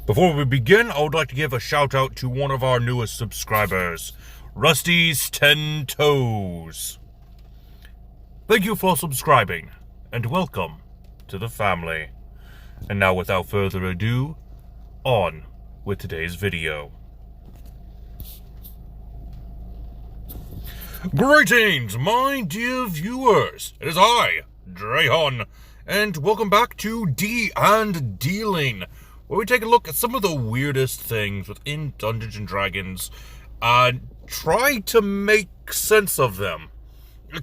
Before we begin, I would like to give a shout out to one of our newest subscribers, Rusty's 10 Toes. Thank you for subscribing, and welcome to the family. And now, without further ado, on with today's video. Greetings, my dear viewers. It is I, Drayhon, and welcome back to D&Dealing, where we take a look at some of the weirdest things within Dungeons & Dragons and try to make sense of them.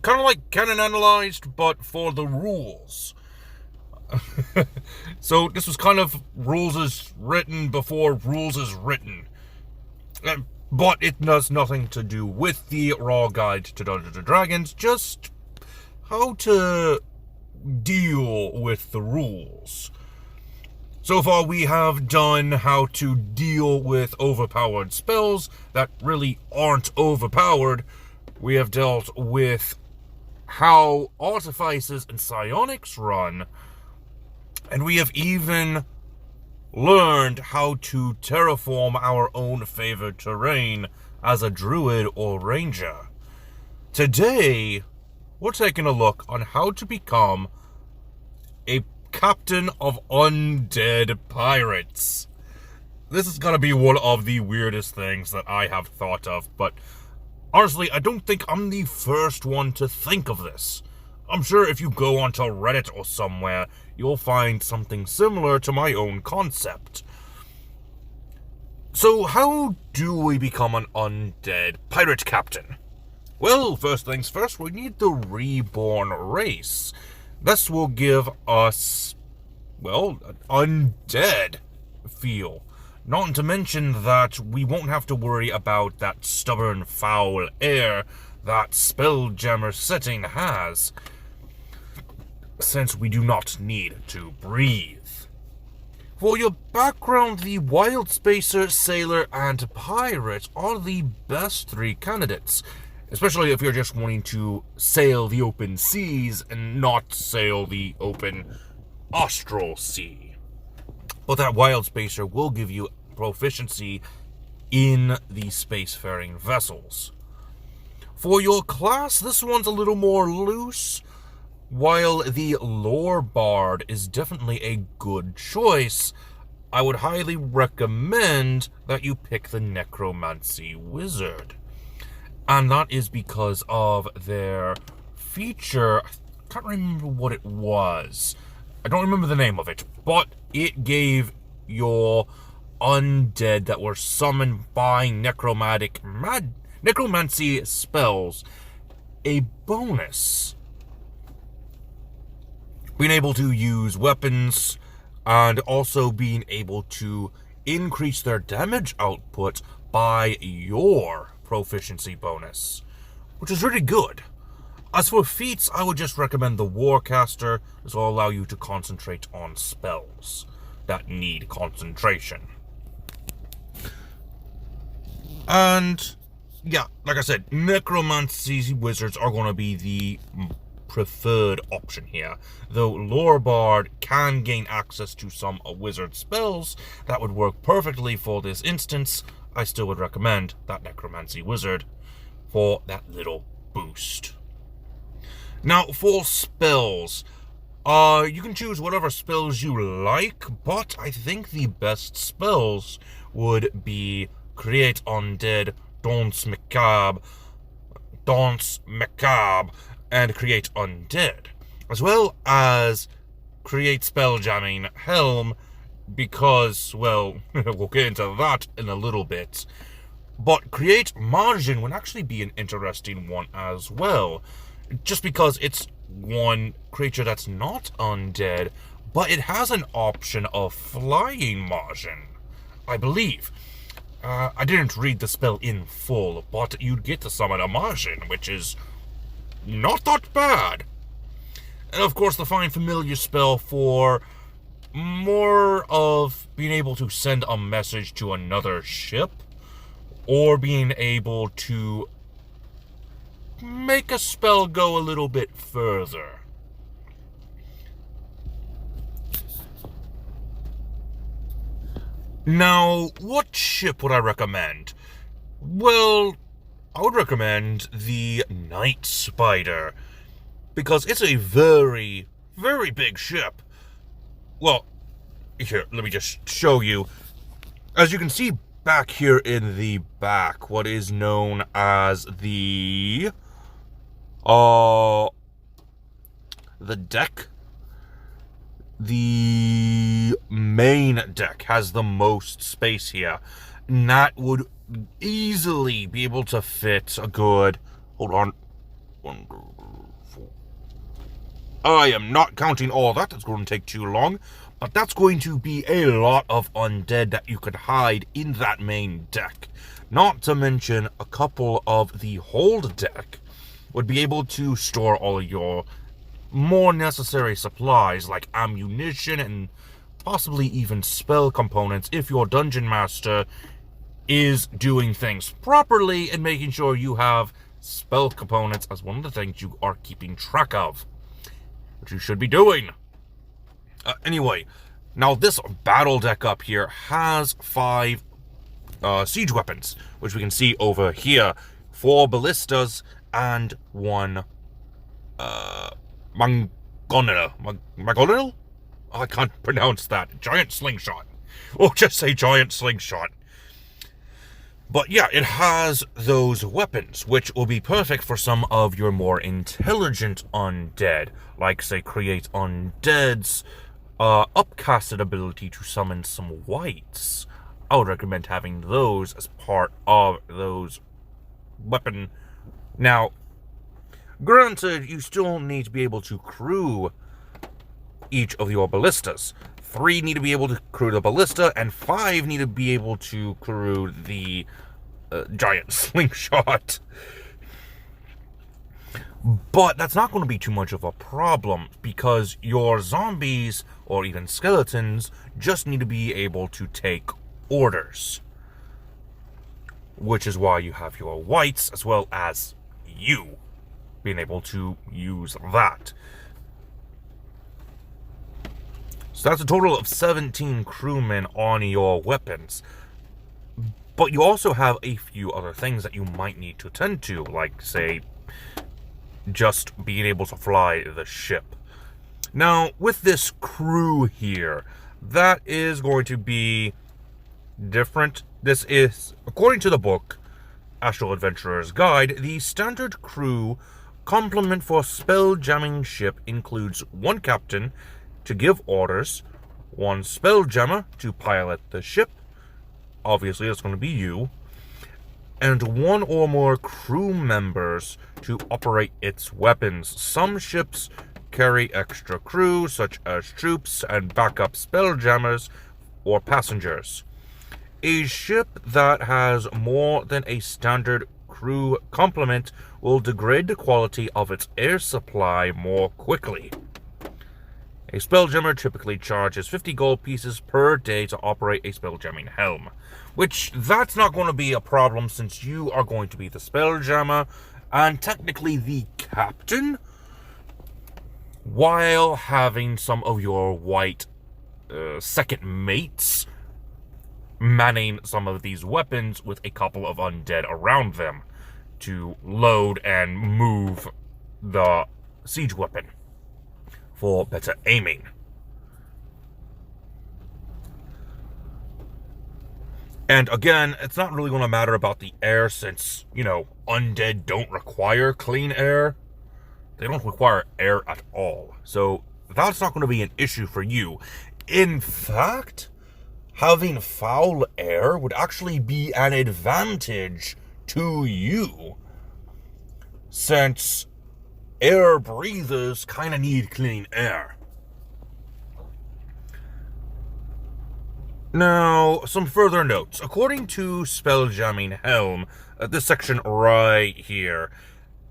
Kind of like Canon Analyzed, but for the rules. So this was kind of rules as written before rules as written. But it has nothing to do with the raw guide to Dungeons & Dragons, just how to deal with the rules. So far we have done how to deal with overpowered spells that really aren't overpowered. We have dealt with how artifices and psionics run, and we have even learned how to terraform our own favored terrain as a druid or ranger. Today, we're taking a look on how to become a captain of undead pirates. This is gonna be one of the weirdest things that I have thought of, but honestly, I don't think I'm the first one to think of this. I'm sure if you go onto Reddit or somewhere, you'll find something similar to my own concept. So how do we become an undead pirate captain? Well, first things first, we need the reborn race. This will give us, well, an undead feel. Not to mention that we won't have to worry about that stubborn, foul air that Spelljammer setting has, since we do not need to breathe. For your background, the Wild Spacer, Sailor, and Pirate are the best three candidates, especially if you're just wanting to sail the open seas and not sail the open astral sea. But that Wild Spacer will give you proficiency in the spacefaring vessels. For your class, this one's a little more loose. While the Lore Bard is definitely a good choice, I would highly recommend that you pick the Necromancy Wizard. And that is because of their feature. I can't remember what it was. I don't remember the name of it, but it gave your undead that were summoned by necromancy spells a bonus. Being able to use weapons and also being able to increase their damage output by your proficiency bonus, which is really good. As for feats, I would just recommend the Warcaster. This will allow you to concentrate on spells that need concentration. And yeah, like I said, Necromancy Wizards are going to be the preferred option here, though Lore Bard can gain access to some wizard spells that would work perfectly for this instance. I still would recommend that Necromancy Wizard for that little boost. Now, for spells, you can choose whatever spells you like, but I think the best spells would be Create Undead, Danse Macabre, and Create Undead, as well as Create Spelljamming Helm, because, well, we'll get into that in a little bit. But Create Margin would actually be an interesting one as well, just because it's one creature that's not undead, but it has an option of Flying Margin, I believe. I didn't read the spell in full, but you'd get to summon a Margin, which is not that bad. And of course, the Find Familiar spell for more of being able to send a message to another ship, or being able to make a spell go a little bit further. Now, what ship would I recommend? Well, I would recommend the Night Spider, because it's a very, very big ship. Well, here, let me just show you. As you can see back here in the back, what is known as the deck. The main deck has the most space here, and that would easily be able to fit a good, hold on, 1, 2, 3, 4. I am not counting all that, it's going to take too long, but that's going to be a lot of undead that you could hide in that main deck. Not to mention a couple of the hold deck would be able to store all of your more necessary supplies like ammunition and possibly even spell components if your dungeon master is doing things properly and making sure you have spell components as one of the things you are keeping track of, which you should be doing. Anyway, now this battle deck up here has 5 siege weapons, which we can see over here. 4 ballistas and 1 Magonil? I can't pronounce that. Giant slingshot. Or just say giant slingshot. But yeah, it has those weapons, which will be perfect for some of your more intelligent undead, like, say, Create Undead's upcasted ability to summon some whites. I would recommend having those as part of those weapon. Now, granted, you still need to be able to crew each of your ballistas. 3 need to be able to crew the ballista, and 5 need to be able to crew the giant slingshot. But that's not going to be too much of a problem, because your zombies, or even skeletons, just need to be able to take orders. Which is why you have your whites, as well as you being able to use that. So that's a total of 17 crewmen on your weapons. But you also have a few other things that you might need to attend to, like, say, just being able to fly the ship. Now, with this crew here, that is going to be different. This is, according to the book, Astral Adventurer's Guide, the standard crew complement for spell-jamming ship includes 1 captain to give orders, 1 spelljammer to pilot the ship, obviously that's going to be you, and 1 or more crew members to operate its weapons. Some ships carry extra crew, such as troops and backup spelljammers or passengers. A ship that has more than a standard crew complement will degrade the quality of its air supply more quickly. A spelljammer typically charges 50 gold pieces per day to operate a spelljamming helm, which that's not going to be a problem since you are going to be the spelljammer and technically the captain, while having some of your white second mates manning some of these weapons with a couple of undead around them to load and move the siege weapon for better aiming. And again, it's not really going to matter about the air since, you know, undead don't require clean air. They don't require air at all. So that's not going to be an issue for you. In fact, having foul air would actually be an advantage to you, since air breathers kind of need clean air. Now, some further notes. According to Spelljamming Helm, this section right here,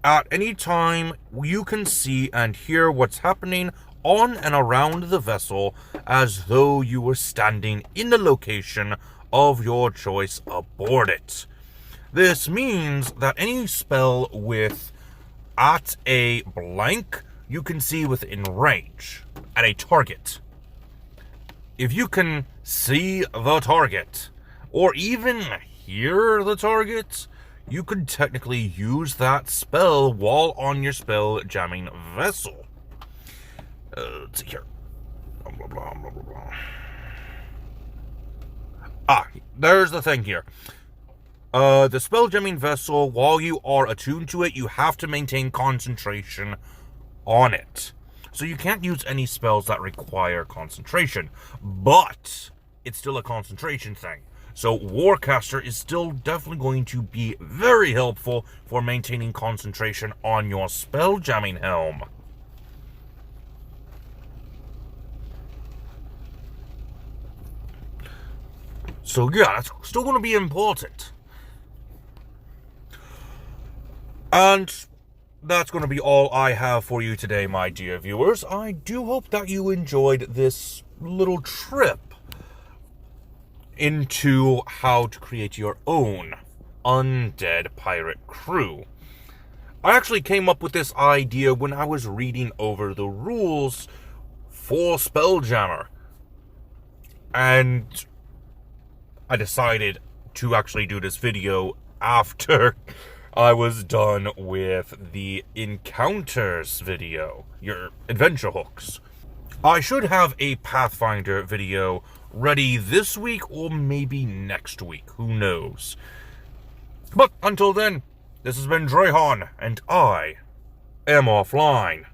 at any time you can see and hear what's happening on and around the vessel as though you were standing in the location of your choice aboard it. This means that any spell with at a blank you can see within range at a target. if you can see the target, or even hear the target, you could technically use that spell while on your spell jamming vessel. Let's see here. Blah, blah, blah, blah, blah. There's the thing here. The spell jamming vessel, while you are attuned to it, you have to maintain concentration on it. So you can't use any spells that require concentration, but it's still a concentration thing. So Warcaster is still definitely going to be very helpful for maintaining concentration on your spell jamming helm. So yeah, that's still going to be important. And that's going to be all I have for you today, my dear viewers. I do hope that you enjoyed this little trip into how to create your own undead pirate crew. I actually came up with this idea when I was reading over the rules for Spelljammer. And I decided to actually do this video after I was done with the encounters video, your adventure hooks. I should have a Pathfinder video ready this week or maybe next week, who knows. But until then, this has been Drehan, and I am offline.